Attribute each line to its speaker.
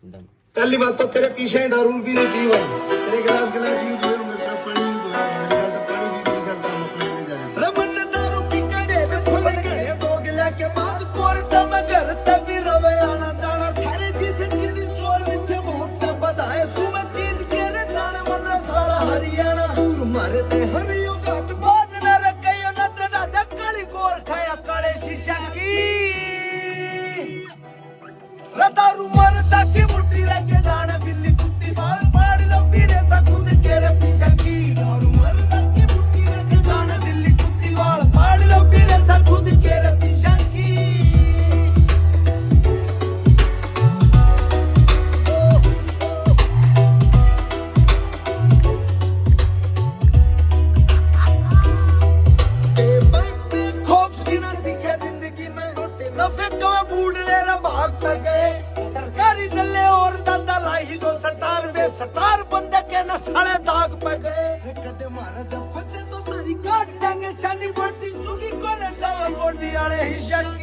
Speaker 1: पहली बात तो तेरे पीछे दारू भी नहीं पी भाई, तेरे गिलास गिलास यूज हुए, मेरे तरफ पानी यूज हुआ, मेरे ख्याल तो पानी भी मेरे ख्याल तो हम अपने ले जा रहे हैं।
Speaker 2: रमन दारू पी के डेढ़ फुल गए, दो गिला के बाद कोर्ट में घर तभी रवे आना जाना, थारे जिसे चिन्नी चोर मिठे बहुत से बधाए, सुबह चीज के रे जाने मन सारा हरियाणा दूर मारे ते हरियो घाट बाज न रखे न चढ़ा दे काली गोर खाया काले शीशा की दारू मरता की मुट्ठी लेके जाने बिल्ली कुत्ती बाल पाड़ लो पीरे सा खुद के रे पीछा की दारू मरता की मुट्ठी लेके जाने बिल्ली कुत्ती बाल पाड़ लो पीरे सा खुद के रे पीछा की खोप जीना सीखे जिंदगी में नफे कवे बूढ़ ले रे भाग पे गए सरकारी दल्ले और दादा लाई जो सटार वे सटार बंदे के न साले दाग पे गए कदे मारा जब फंसे तो तारी काट देंगे शानी बोटी चुकी कोने जावे बोटी आले ही शर्म